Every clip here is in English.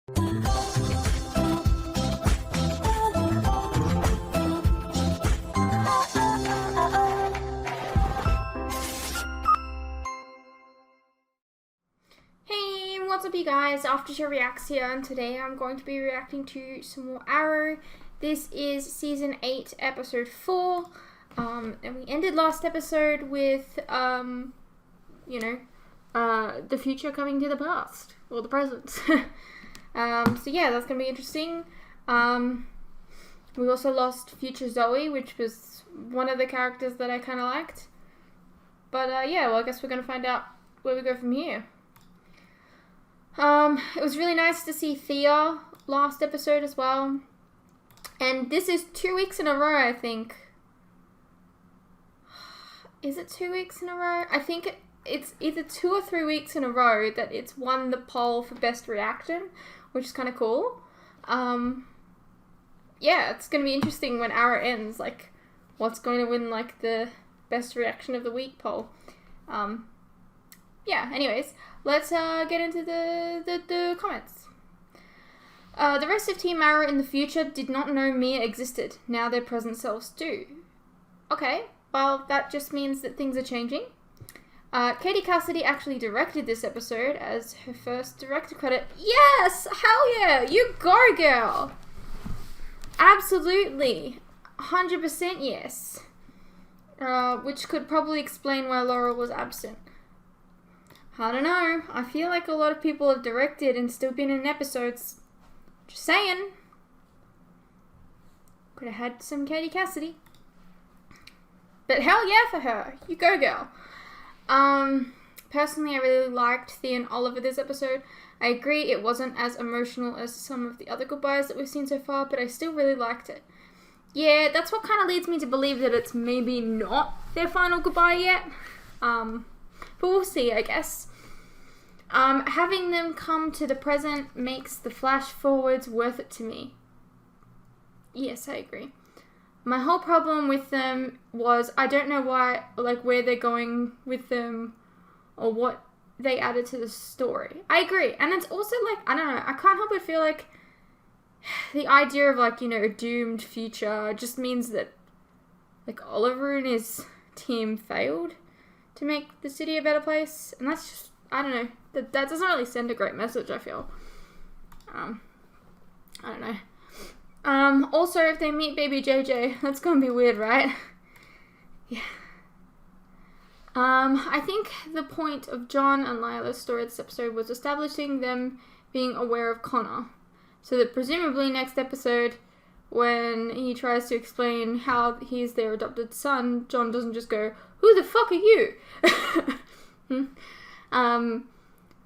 Hey, what's up you guys? Aftershow Reacts here, and today I'm going to be reacting to some more Arrow. This is Season 8, Episode 4, and we ended last episode with, the future coming to the past, or the present. So yeah, that's going to be interesting. We also lost Future Zoe, which was one of the characters that I kind of liked. But yeah, well I guess we're going to find out where we go from here. It was really nice to see Thea last episode as well. And this is 2 weeks in a row, I think. Is it 2 weeks in a row? I think it's either 2 or 3 weeks in a row that it's won the poll for best reaction, which is kind of cool. Yeah, it's going to be interesting when Arrow ends, like, what's going to win, like, the best reaction of the week poll. Yeah, anyways, let's get into the comments. The rest of Team Arrow in the future did not know Mia existed. Now their present selves do. Okay, well, that just means that things are changing. Katie Cassidy actually directed this episode as her first director credit. Yes! Hell yeah! You go, girl! Absolutely. 100% yes. Which could probably explain why Laurel was absent. I don't know. I feel like a lot of people have directed and still been in episodes. Just saying. Could have had some Katie Cassidy. But hell yeah for her. You go, girl. Personally, I really liked Thea and Oliver this episode. I agree it wasn't as emotional as some of the other goodbyes that we've seen so far, but I still really liked it. Yeah, that's what kind of leads me to believe that it's maybe not their final goodbye yet. But we'll see, I guess. Having them come to the present makes the flash forwards worth it to me. Yes, I agree. My whole problem with them was I don't know why, like, where they're going with them or what they added to the story. I agree. And it's also, like, I don't know, I can't help but feel like the idea of, like, a doomed future just means that, like, Oliver and his team failed to make the city a better place, and that's just, I don't know, that doesn't really send a great message, I feel. I don't know. Also, if they meet baby JJ, that's gonna be weird, right? Yeah. I think the point of John and Lila's story this episode was establishing them being aware of Connor, so that presumably next episode, when he tries to explain how he's their adopted son, John doesn't just go, "Who the fuck are you?"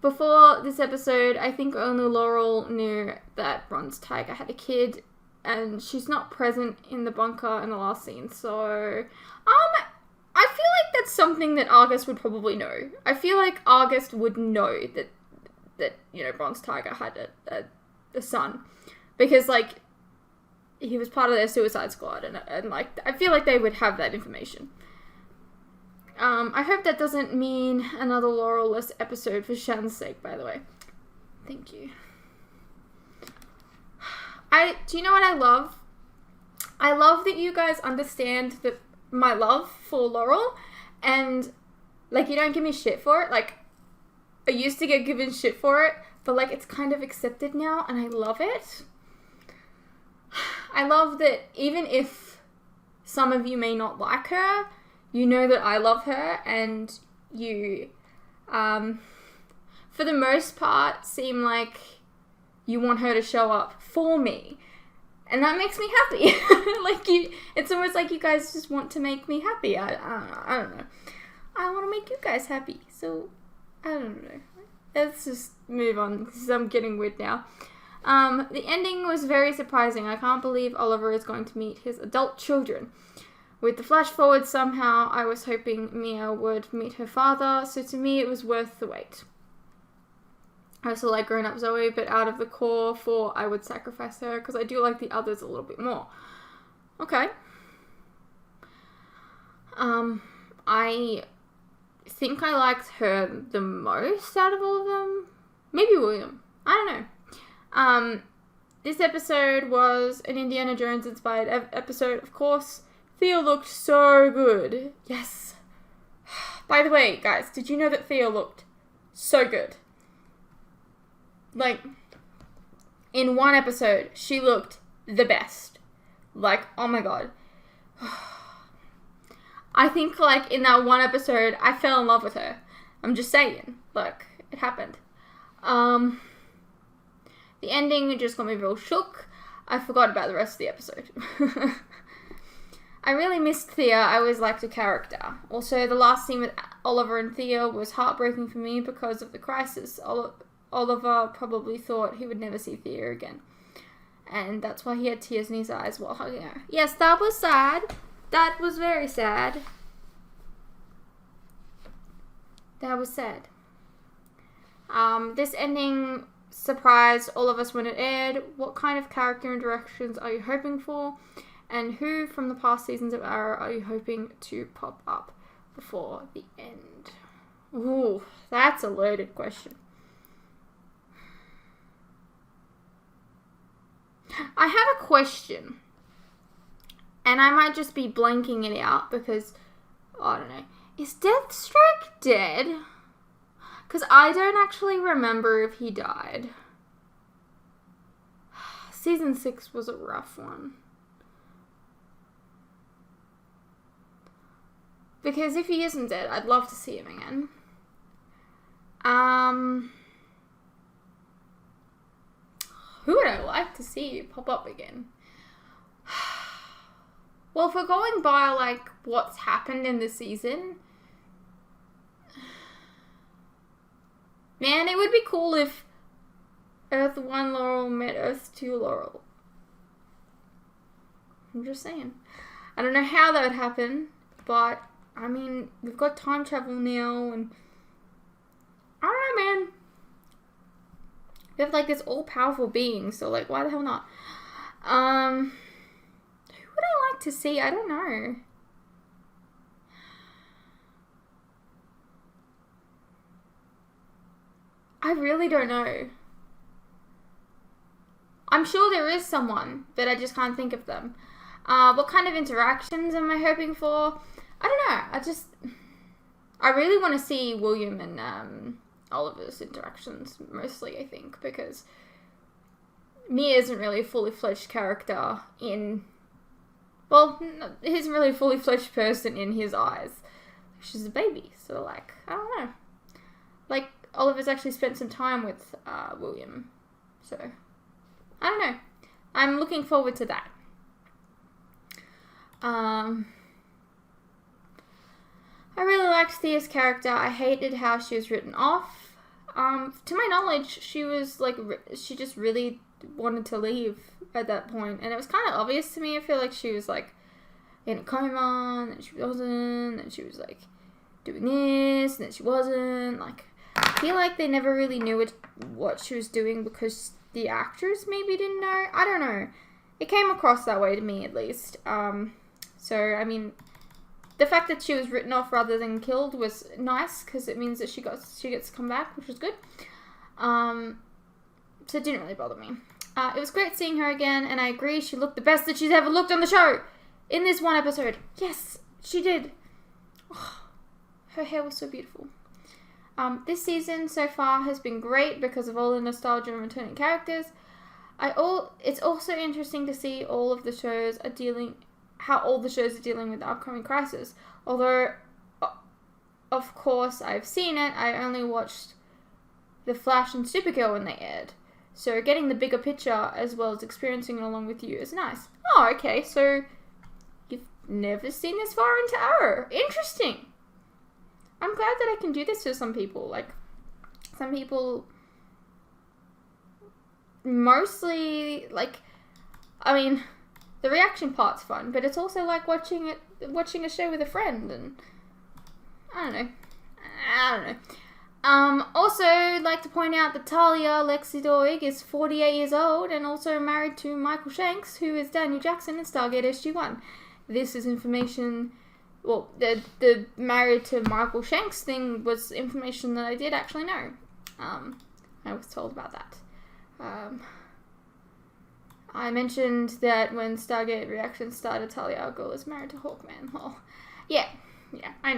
Before this episode, I think only Laurel knew that Bronze Tiger had a kid, and she's not present in the bunker in the last scene, so, I feel like that's something that Argus would probably know. I feel like Argus would know that Bronze Tiger had a son, because, like, he was part of their Suicide Squad, and like, I feel like they would have that information. I hope that doesn't mean another Laurel-less episode for Shan's sake, by the way. Thank you. Do you know what I love? I love that you guys understand my love for Laurel, and, like, you don't give me shit for it. Like, I used to get given shit for it, but, like, it's kind of accepted now, and I love it. I love that even if some of you may not like her, you know that I love her, and you, for the most part, seem like you want her to show up for me. And that makes me happy. Like, it's almost like you guys just want to make me happy. I don't know. I want to make you guys happy, so, I don't know. Let's just move on, because I'm getting weird now. The ending was very surprising. I can't believe Oliver is going to meet his adult children. With the flash forward, somehow I was hoping Mia would meet her father, so to me it was worth the wait. I also like grown-up Zoe, but out of the core 4, I would sacrifice her, because I do like the others a little bit more. Okay. I think I liked her the most out of all of them. Maybe William. I don't know. This episode was an Indiana Jones inspired episode, of course. Thea looked so good. Yes. By the way, guys, did you know that Thea looked so good? Like, in one episode, she looked the best. Like, oh my god. I think, like, in that one episode, I fell in love with her. I'm just saying. Like, it happened. The ending just got me real shook. I forgot about the rest of the episode. I really missed Thea. I always liked her character. Also, the last scene with Oliver and Thea was heartbreaking for me because of the crisis. Oliver probably thought he would never see Thea again. And that's why he had tears in his eyes while hugging her. Yes, that was sad. That was very sad. That was sad. This ending surprised all of us when it aired. What kind of character interactions are you hoping for? And who from the past seasons of Arrow are you hoping to pop up before the end? Ooh, that's a loaded question. I have a question. And I might just be blanking it out because, I don't know. Is Deathstroke dead? Because I don't actually remember if he died. Season 6 was a rough one. Because if he isn't dead, I'd love to see him again. Who would I like to see pop up again? Well, if we're going by, like, what's happened in the season, man, it would be cool if Earth 1 Laurel met Earth 2 Laurel. I'm just saying. I don't know how that would happen, but, I mean, we've got time travel now, and I don't know, man. We have, like, this all-powerful being, so, like, why the hell not? Who would I like to see? I don't know. I really don't know. I'm sure there is someone, but I just can't think of them. What kind of interactions am I hoping for? I don't know. I really want to see William and Oliver's interactions, mostly, I think, because Mia isn't really a fully fledged character in... Well, he isn't really a fully fledged person in his eyes. She's a baby, so, like, I don't know. Like, Oliver's actually spent some time with William, so... I don't know. I'm looking forward to that. I really liked Thea's character. I hated how she was written off. To my knowledge, she was like, she just really wanted to leave at that point, and it was kind of obvious to me. I feel like she was like in a coma, and then she wasn't, and she was like doing this, and then she wasn't. Like, I feel like they never really knew what she was doing because the actors maybe didn't know. I don't know. It came across that way to me, at least. So, I mean, the fact that she was written off rather than killed was nice, because it means that she gets to come back, which was good. So it didn't really bother me. It was great seeing her again, and I agree, she looked the best that she's ever looked on the show in this one episode. Yes, she did. Oh, her hair was so beautiful. This season so far has been great because of all the nostalgia and returning characters. It's also interesting to see how all the shows are dealing with the upcoming crisis. Although, of course, I've seen it, I only watched The Flash and Supergirl when they aired. So getting the bigger picture as well as experiencing it along with you is nice. Oh, okay, so you've never seen this far into Arrow. Interesting. I'm glad that I can do this to some people. Like, some people mostly, like, I mean, the reaction part's fun, but it's also like watching a show with a friend, and I don't know. Also, I'd like to point out that Talia Lexi Doig is 48 years old and also married to Michael Shanks, who is Daniel Jackson in Stargate SG-1. This is information... Well, the married to Michael Shanks thing was information that I did actually know. I was told about that. I mentioned that when Stargate Reactions started, Talia al Ghul is married to Hawkman. Oh, yeah, I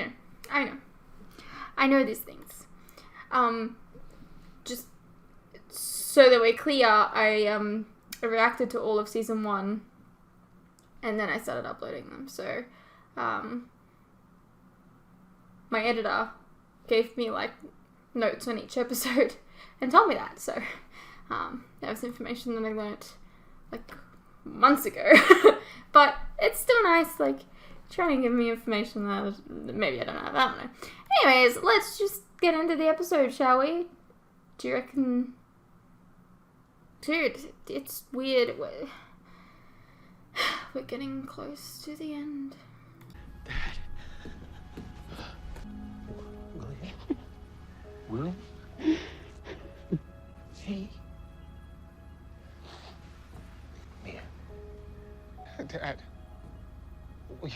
know these things. Just so that we're clear, I reacted to all of season 1, and then I started uploading them. So, my editor gave me like notes on each episode and told me that. So, that was information that I learnt like months ago. But it's still nice, like, trying to give me information that maybe I don't know. Anyways, let's just get into the episode, shall we? Do you reckon? Dude, it's weird. We're getting close to the end. Dad. William? Hey. Mia. Dad.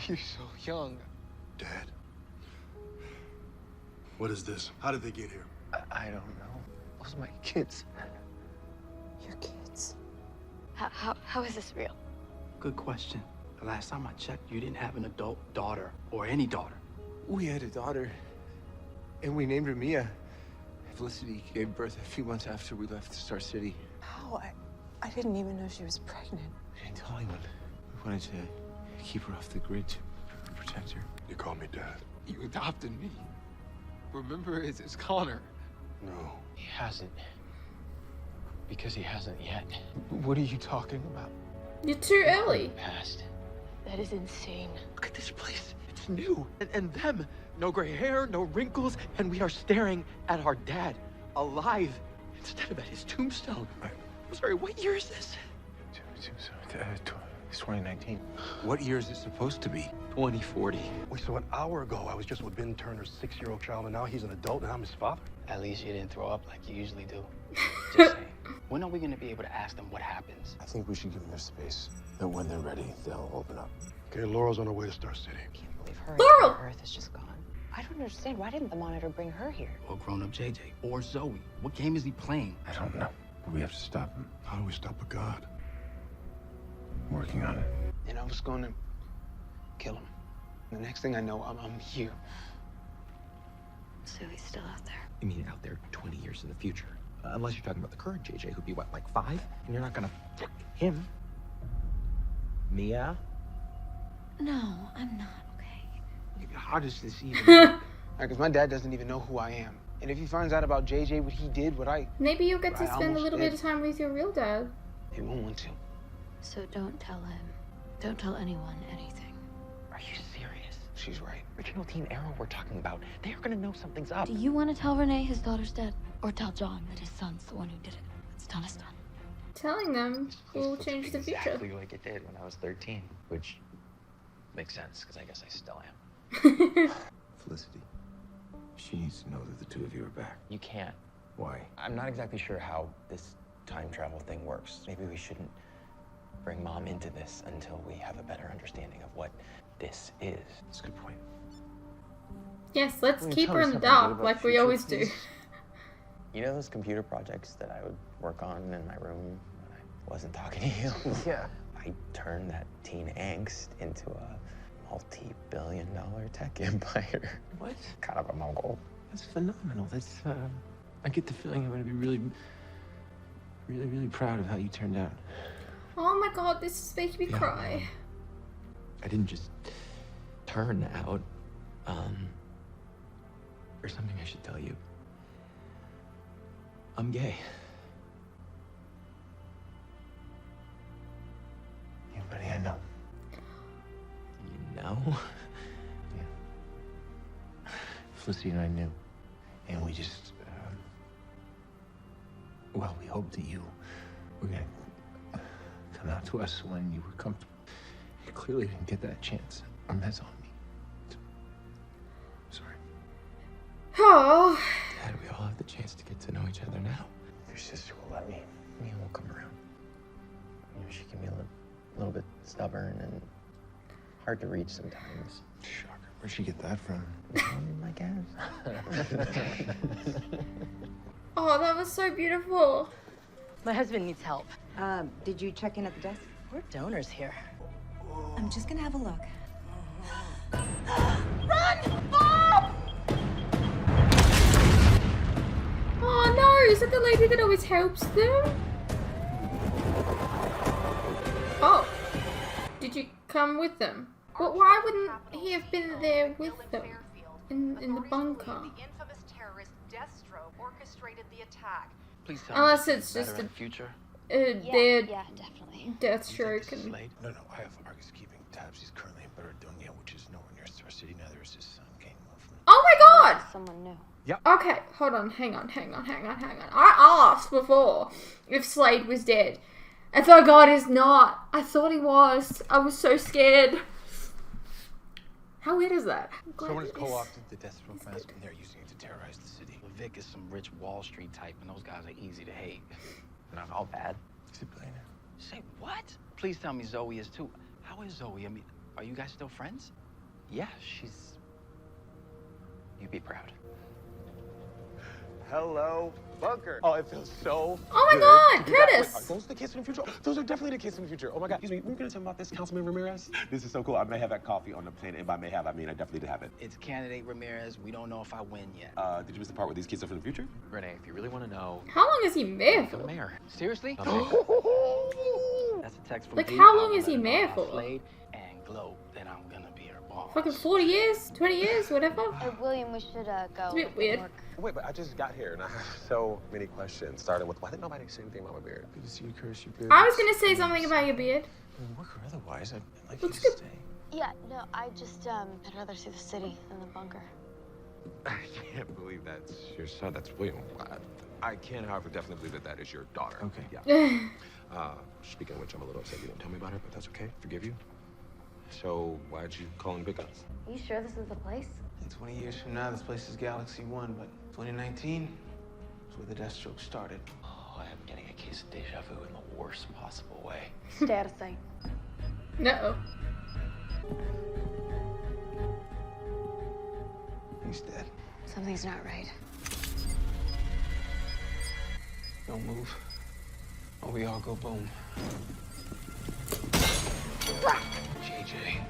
You're so young. Dad. What is this? How did they get here? I don't know. Those are my kids. Your kids? How is this real? Good question. The last time I checked, you didn't have an adult daughter or any daughter. We had a daughter, and we named her Mia. Felicity gave birth a few months after we left Star City. How? I didn't even know she was pregnant. We didn't tell anyone. We wanted to keep her off the grid to protect her. You call me Dad. You adopted me. Remember, it's Connor. No. He hasn't. Because he hasn't yet. What are you talking about? You're too early. Past. That is insane. Look at this place. It's new. And them. No gray hair, no wrinkles, and we are staring at our dad, alive, instead of at his tombstone. I'm sorry, what year is this? It's 2019. What year is it supposed to be? 2040. Wait, so an hour ago, I was just with Ben Turner's 6-year-old child, and now he's an adult, and I'm his father? At least you didn't throw up like you usually do. Just saying. When are we gonna be able to ask them what happens? I think we should give them their space. That when they're ready, they'll open up. Okay, Laurel's on her way to Star City. I can't believe her Laurel! entire Earth is just gone. I don't understand. Why didn't the Monitor bring her here? Or grown-up JJ. Or Zoe. What game is he playing? I don't know. But we have to stop him. How do we stop a god? I'm working on it. And I was going to kill him. The next thing I know, I'm here. So he's still out there. You mean out there 20 years in the future? Unless you're talking about the current JJ, who'd be what, like 5? And you're not gonna him. Mia? No, I'm not, okay? How does this even... Because my dad doesn't even know who I am. And if he finds out about JJ, what he did, Maybe you'll get to I spend a almost little bit did. of time with your real dad. He won't want to. So don't tell him. Don't tell anyone anything. Are you serious? She's right. Original Teen Arrow we're talking about. They are gonna know something's up. Do you want to tell Renee his daughter's dead? Or tell John that his son's the one who did it? It's done is done. Telling them will This change looks the future. exactly like it did when I was 13, which makes sense because I guess I still am. Felicity. She needs to know that the two of you are back. You can't. Why? I'm not exactly sure how this time travel thing works. Maybe we shouldn't bring Mom into this until we have a better understanding of what this is. That's a good point. Yes, let's Will you keep tell her me in the something good dark about like the we future, always do. please? You know those computer projects that I would work on in my room when I wasn't talking to you? Yeah. I turned that teen angst into a multi-billion-dollar tech empire. What? Kind of a mogul. That's phenomenal. That's, I get the feeling I'm gonna be really, really proud of how you turned out. Oh my god, this is making me Yeah. cry. I didn't just turn out. There's something I should tell you. I'm gay. Anybody I know? You know? Felicity and I knew. And we just, well, we hoped that you were gonna come out to us when you were comfortable. You clearly didn't get that chance. And that's on me. Sorry. Oh, Dad, we all have the chance to get to know each other now. Your sister will let me. Mia will come around. You know, she can be a little bit stubborn and hard to reach sometimes. Shocker. Where'd she get that from? I guess. oh, that was so beautiful. My husband needs help. Did you check in at the desk? We're donors here. I'm just gonna have a look. Oh no, is it the lady that always helps them? Oh. Did you come with them? But why wouldn't he have been there with them? In the bunker? The infamous terrorist Deathstroke orchestrated the attack. Please tell Unless me it's just better a in the future. Dead Yeah, definitely. Deathstroke and Slade? No, I have Argus keeping tabs. He's currently in Baradunia, which is nowhere near Star City. Neither is his son, Kane Wolfman. oh my god! Someone new. Okay, hold on, hang on. I asked before if Slade was dead. And thank God he's not. I thought he was. I was so scared. How weird is that? Someone has co-opted the Deathstroke mask and they're using it to terrorize the city. Vic is some rich Wall Street type, and those guys are easy to hate. They're not all bad. He's a billionaire. Say what? Please tell me Zoe is too. How is Zoe? I mean, are you guys still friends? Yeah, she's. You'd be proud. Hello, Bunker. Oh, it feels so Oh my good God, to be back. Curtis! Wait, are those the kids from the future? Those are definitely the kids from the future. Oh my God. Excuse me, we were gonna talk about this, Councilman Ramirez. This is so cool. I may have that coffee on the plane, and by may have, I mean I definitely did have it. It's candidate Ramirez. We don't know if I win yet. Did you miss the part where these kids are from the future? Renee, if you really want to know, How long is he mayor The for? mayor. Seriously? That's a text from Like, Dee. how long I'll is he let her know mayor about for? Slade and Glow, then I'm gonna be her boss. Fucking 40 years? 20 years? Whatever? Hey, William, we should go. It's a bit weird. Wait, but I just got here, and I have so many questions. Starting with, why didn't nobody say anything about my beard? Good to see you, Curtis. Your beard. I was gonna say something about your beard. Work or otherwise, I'd like you Looks to good. stay. Yeah, no, I'd rather see the city than the bunker. I can't believe that's your son. That's William. I can, however, definitely believe that is your daughter. Okay. Yeah. Speaking of which, I'm a little upset you didn't tell me about her, but that's okay. Forgive you. So, why'd you call in big guns? Are you sure this is the place? In 20 years from now, this place is Galaxy 1, but 2019 is where the Deathstroke started. oh, I'm getting a case of deja vu in the worst possible way. Stay out of sight. No. He's dead. Something's not right. Don't move, or we all go boom. JJ.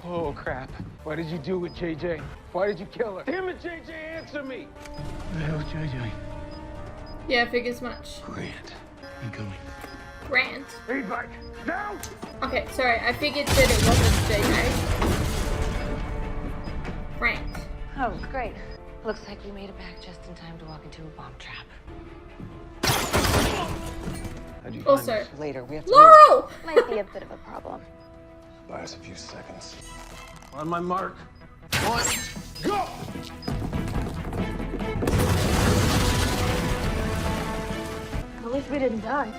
Oh, crap. What did you do with JJ? Why did you kill her? Damn it, JJ, answer me! Who the hell's JJ? Yeah, figures much. Grant. Incoming. Grant. Hey, back! Now! Okay, sorry, I figured that it wasn't JJ. Grant. Oh, great. Looks like we made it back just in time to walk into a bomb trap. How'd you Also, find us? Later, we have to Laurel! Might be a bit of a problem. Buy us a few seconds. On my mark. One, go! At least we didn't die.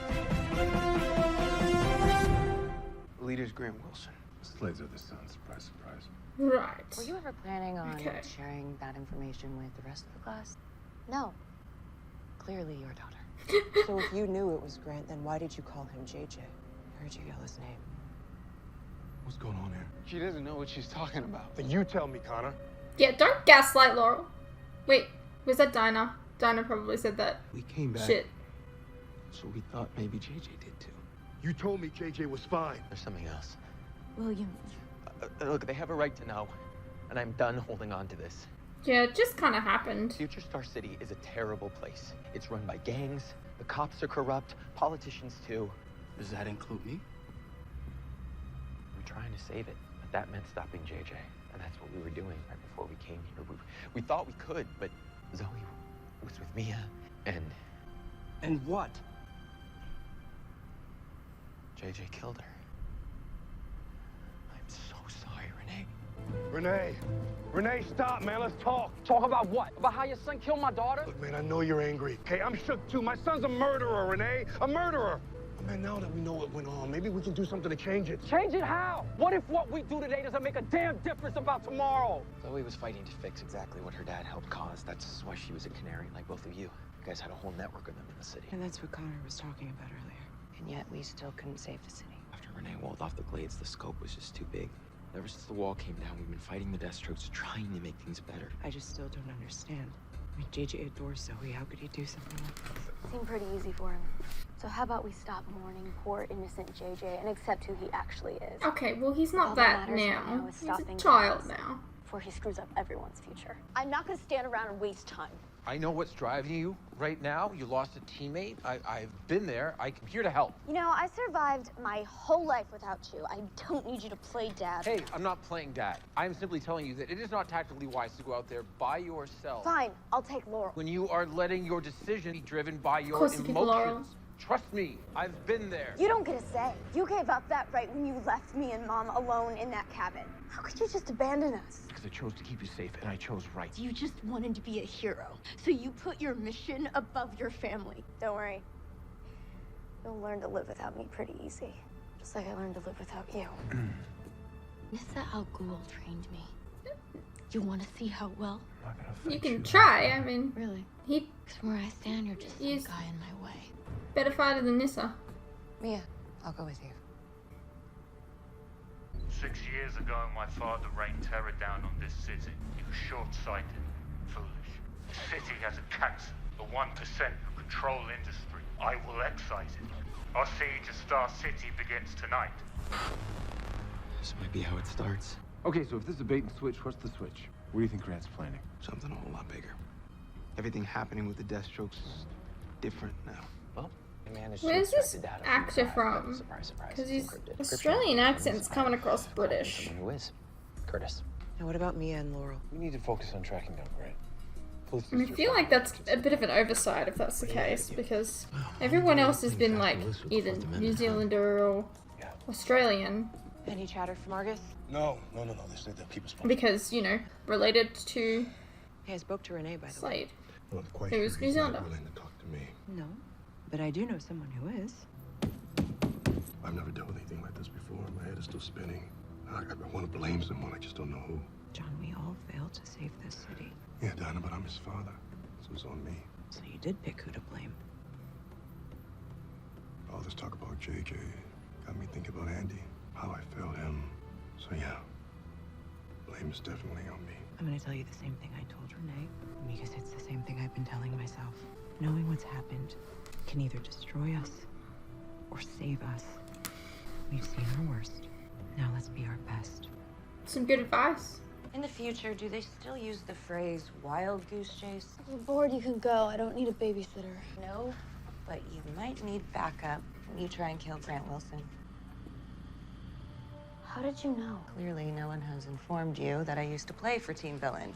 Leader's Grant Wilson. Slade's other son. Surprise, surprise. Right. Were you ever planning on Okay. sharing that information with the rest of the class? No. Clearly your daughter. So if you knew it was Grant, then why did you call him JJ? I heard you yell his name. What's going on here? She doesn't know what she's talking about. Then you tell me, Connor. Yeah, don't gaslight Laurel. Wait, was that Dinah? Dinah probably said that. We came back, Shit. so we thought maybe JJ did too. You told me JJ was fine. There's something else. William. Look, they have a right to know, and I'm done holding on to this. Yeah, it just kind of happened. Future Star City is a terrible place. It's run by gangs, the cops are corrupt, politicians too. Does that include me? We're trying to save it, but that meant stopping JJ, and that's what we were doing right before we came here. We thought we could, but Zoe was with Mia, and what? JJ killed her. I'm so sorry, Renee. Renee, stop, man. Let's talk. Talk about what? About how your son killed my daughter? Look, man, I know you're angry. Okay, I'm shook too. My son's a murderer, Renee. A murderer. Man, now that we know what went on, maybe we can do something to change it. Change it how? What if what we do today doesn't make a damn difference about tomorrow? Zoe was fighting to fix exactly what her dad helped cause. That's why she was a canary, like both of you. You guys had a whole network of them in the city. And that's what Connor was talking about earlier. And yet we still couldn't save the city. After Renee walled off the glades, the scope was just too big. Ever since the wall came down, we've been fighting the Deathstrokes, trying to make things better. I just still don't understand. I mean, JJ adores Zoe. How could he do something like this? Seemed pretty easy for him. So how about we stop mourning poor innocent JJ and accept who he actually is? Okay, well, he's not All that matters right now. is He's a stopping child chaos now. Before he screws up everyone's future. I'm not gonna stand around and waste time. I know what's driving you right now. You lost a teammate. I've been there. I'm here to help. You know, I survived my whole life without you. I don't need you to play dad. Hey, I'm not playing dad. I'm simply telling you that it is not tactically wise to go out there by yourself. Fine, I'll take Laurel. When you are letting your decision be driven by your course you pick Laurel. emotions. Trust me, I've been there. You don't get a say. You gave up that right when you left me and Mom alone in that cabin. How could you just abandon us? Because I chose to keep you safe, and I chose right. You just wanted to be a hero. So you put your mission above your family. Don't worry. You'll learn to live without me pretty easy. Just like I learned to live without you. Nissa Al Ghul trained me. You want to see how well? You can try. I mean, Really? he Because from where I stand, you're just some He's- guy in my way. better fighter than Nissa. Mia, I'll go with you. 6 years ago, my father rained terror down on this city. He was short-sighted, foolish. The city has a cancer, the 1% who control industry. I will excise it. Our siege of Star City begins tonight. This might be how it starts. Okay, so if this is a bait and switch, what's the switch? What do you think Grant's planning? Something a whole lot bigger. Everything happening with the Deathstrokes is different now. Well, we managed to Where's extract this the data from actor the drive, but from? Surprise, surprise. Because his encrypted. Australian Encryption accent's from coming across someone British. who is. Curtis. Now, what about Mia and Laurel? We need to focus on tracking down Grant. I mean, I feel like that's a bit of an oversight if that's the case, because everyone else has been like either New Zealander or Australian, Any chatter from Argus? No. They said that people spoke. because, you know, related to Hey, I spoke to Renee, by the way. Slade. Well, I'm quite Who sure is he's New not Zealander. willing to talk to me. No, but I do know someone who is. I've never dealt with anything like this before. My head is still spinning. I want to blame someone. I just don't know who. John, we all failed to save this city. Yeah, Dinah, but I'm his father. So it's on me. So you did pick who to blame. All this talk about JJ got me thinking about Andy, how I failed him. So yeah, blame is definitely on me. I'm gonna tell you the same thing I told Renee, because it's the same thing I've been telling myself. Knowing what's happened can either destroy us or save us. We've seen our worst. Now let's be our best. Some good advice. In the future, do they still use the phrase wild goose chase? If you're bored, you can go. I don't need a babysitter. No, but you might need backup when you try and kill Grant Wilson. How did you know? Clearly, no one has informed you that I used to play for Team Villain.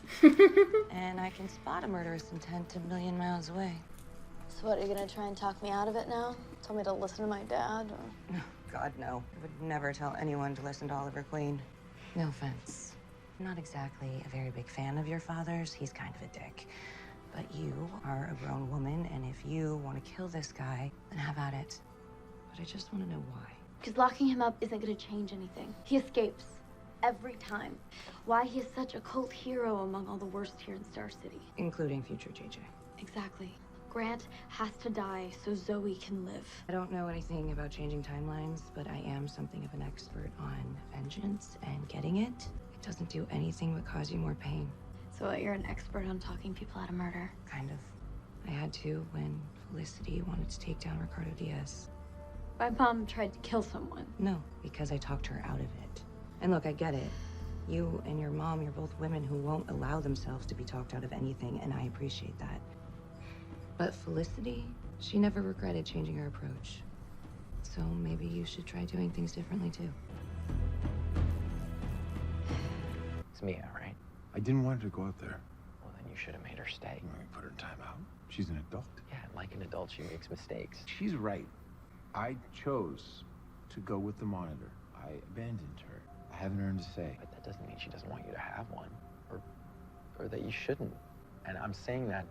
And I can spot a murderous intent a million miles away. So what, are you gonna try and talk me out of it now? Tell me to listen to my dad? Or... God, no. I would never tell anyone to listen to Oliver Queen. No offense. I'm not exactly a very big fan of your father's. He's kind of a dick. But you are a grown woman, and if you want to kill this guy, then have at it. But I just want to know why. Because locking him up isn't gonna change anything. He escapes. Every time. Why he is such a cult hero among all the worst here in Star City. Including future JJ. Exactly. Grant has to die so Zoe can live. I don't know anything about changing timelines, but I am something of an expert on vengeance and getting it. It doesn't do anything but cause you more pain. So what, you're an expert on talking people out of murder? Kind of. I had to when Felicity wanted to take down Ricardo Diaz. My mom tried to kill someone. No, because I talked her out of it. And look, I get it. You and your mom, you're both women who won't allow themselves to be talked out of anything, and I appreciate that. But Felicity, she never regretted changing her approach. So maybe you should try doing things differently too. It's Mia, right? I didn't want her to go out there. Well, then you should have made her stay. We put her in timeout. She's an adult. Yeah, and like an adult, she makes mistakes. She's right. I chose to go with the monitor. I abandoned her. I haven't earned a say. But that doesn't mean she doesn't want you to have one, or that you shouldn't. And I'm saying that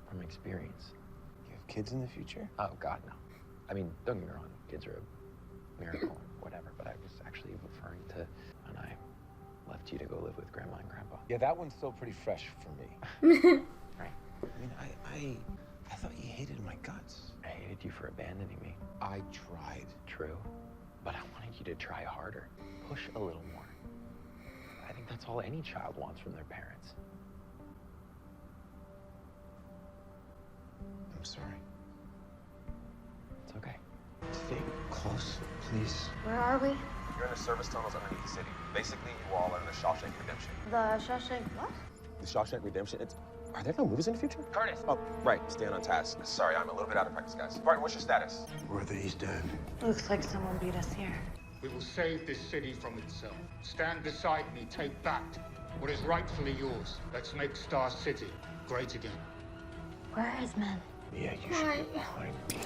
from experience. You have kids in the future? Oh God, no. I mean, don't get me wrong, kids are a miracle or whatever. But I was actually referring to when I left you to go live with Grandma and Grandpa. Yeah, that one's still pretty fresh for me. Right. I mean, I thought you hated my guts. I hated you for abandoning me. I tried. True. But I wanted you to try harder. Push a little more. I think that's all any child wants from their parents. sorry. It's okay. Stay close, please. Where are we? You're in the service tunnels underneath the city. Basically, you all are in the Shawshank Redemption. The Shawshank what? The Shawshank Redemption, are there no movies in the future? Curtis! Oh, right, staying on task. Sorry, I'm a little bit out of practice, guys. Barton, what's your status? Worthy, he's dead. Looks like someone beat us here. We will save this city from itself. Stand beside me, take back what is rightfully yours. Let's make Star City great again. Where are his men? Yeah, you should be behind me.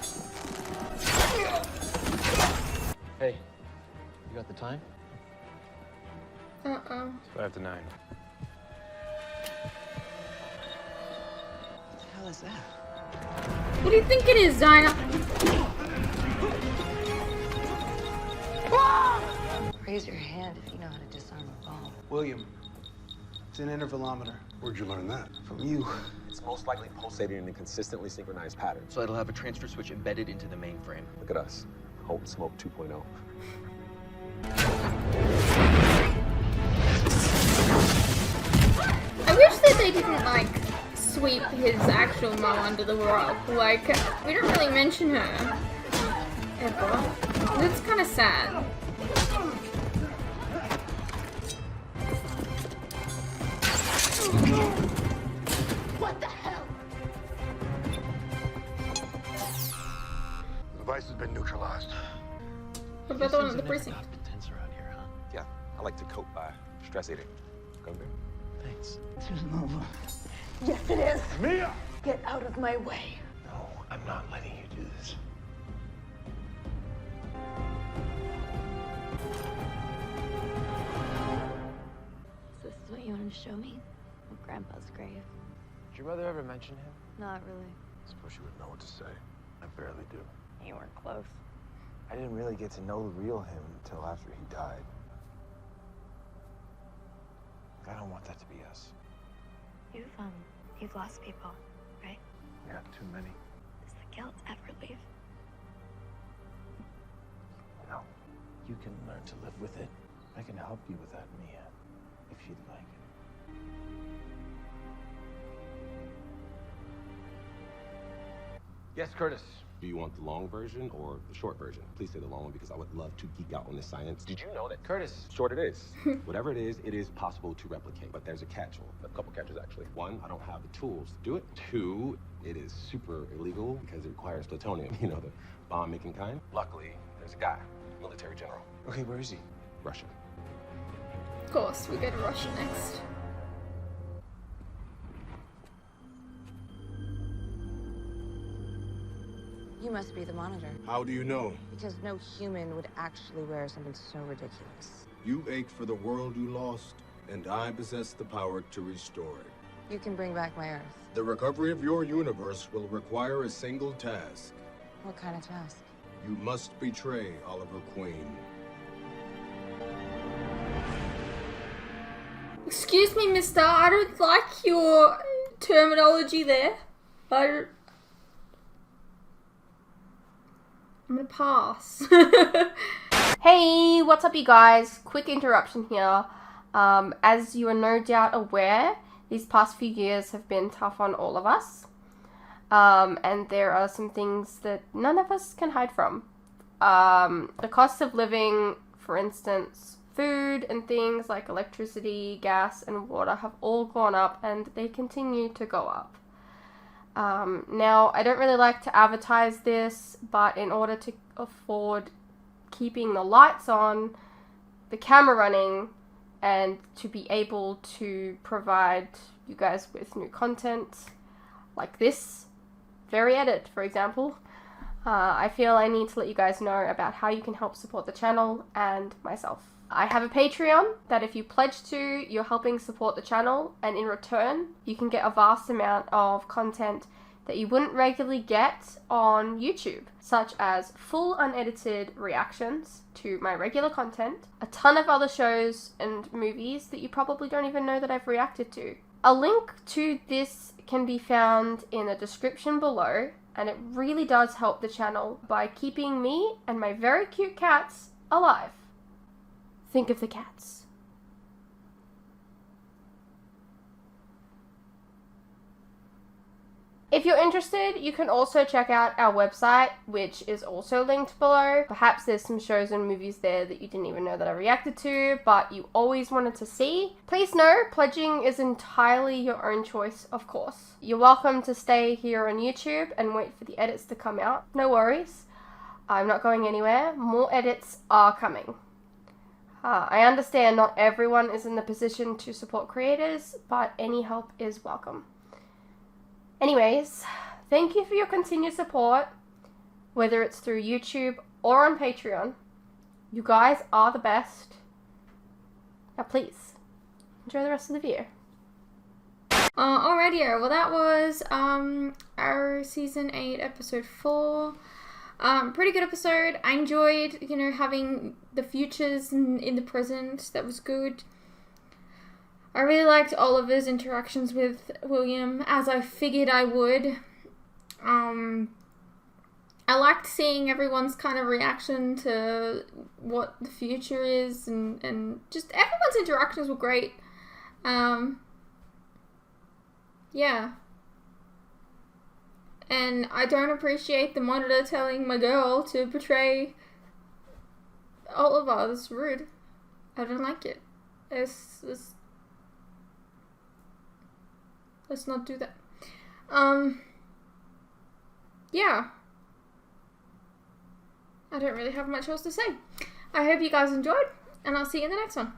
Hey, you got the time? Uh-oh. It's 5 to 9. What the hell is that? What do you think it is, Dinah? Raise your hand if you know how to disarm a bomb. William, it's an intervalometer. Where'd you learn that? From you. It's most likely pulsating in a consistently synchronized pattern. So it'll have a transfer switch embedded into the mainframe. Look at us. Holt Smoke 2.0. I wish that they didn't, like, sweep his actual mom under the rug. Like, we don't really mention her. Ever. That's kind of sad. What the hell? The device has been neutralized. What about the one at the precinct? Tense around here, huh? Yeah, I like to cope by stress eating. Come here. Thanks. This isn't over. Yes, it is. Mia! Get out of my way. No, I'm not letting you do this. Is this what you wanted to show me? Of Grandpa's grave. Did your mother ever mention him? Not really. Suppose you would know what to say. I barely do. You weren't close. I didn't really get to know the real him until after he died. I don't want that to be us. You've lost people, right? Yeah, too many. Does the guilt ever leave? No. You can learn to live with it. I can help you with that, Mia, if you'd like. Yes, Curtis. Do you want the long version or the short version? Please say the long one because I would love to geek out on the science. Did you know that, Curtis, short it is. Whatever it is possible to replicate, but there's a catch, or a couple catches actually. One, I don't have the tools to do it. Two, it is super illegal because it requires plutonium, you know, the bomb-making kind. Luckily, there's a guy, military general. Okay, where is he? Russia. Of course, we go to Russia next. You must be the monitor. How do you know? Because no human would actually wear something so ridiculous. You ache for the world you lost, and I possess the power to restore it. You can bring back my Earth. The recovery of your universe will require a single task. What kind of task? You must betray Oliver Queen. Excuse me, mister, I don't like your terminology there. I'm gonna pass. Hey, what's up you guys? Quick interruption here. As you are no doubt aware, these past few years have been tough on all of us. And there are some things that none of us can hide from. The cost of living, for instance, food and things like electricity, gas, and water have all gone up and they continue to go up. Now, I don't really like to advertise this, but in order to afford keeping the lights on, the camera running, and to be able to provide you guys with new content like this very edit, for example, I feel I need to let you guys know about how you can help support the channel and myself. I have a Patreon that if you pledge to, you're helping support the channel, and in return, you can get a vast amount of content that you wouldn't regularly get on YouTube, such as full unedited reactions to my regular content, a ton of other shows and movies that you probably don't even know that I've reacted to. A link to this can be found in the description below, and it really does help the channel by keeping me and my very cute cats alive. Think of the cats. If you're interested, you can also check out our website, which is also linked below. Perhaps there's some shows and movies there that you didn't even know that I reacted to, but you always wanted to see. Please know, pledging is entirely your own choice, of course. You're welcome to stay here on YouTube and wait for the edits to come out. No worries. I'm not going anywhere. More edits are coming. I understand not everyone is in the position to support creators, but any help is welcome. Anyways, thank you for your continued support, whether it's through YouTube or on Patreon. You guys are the best. Now please, enjoy the rest of the video. Alrighty, well that was our season 8 episode 4. Pretty good episode. I enjoyed, you know, having the futures in the present. That was good. I really liked Oliver's interactions with William, as I figured I would. I liked seeing everyone's kind of reaction to what the future is, and just everyone's interactions were great. Yeah. And I don't appreciate the monitor telling my girl to betray Oliver. That's rude. I don't like it. Let's not do that. Yeah. I don't really have much else to say. I hope you guys enjoyed, and I'll see you in the next one.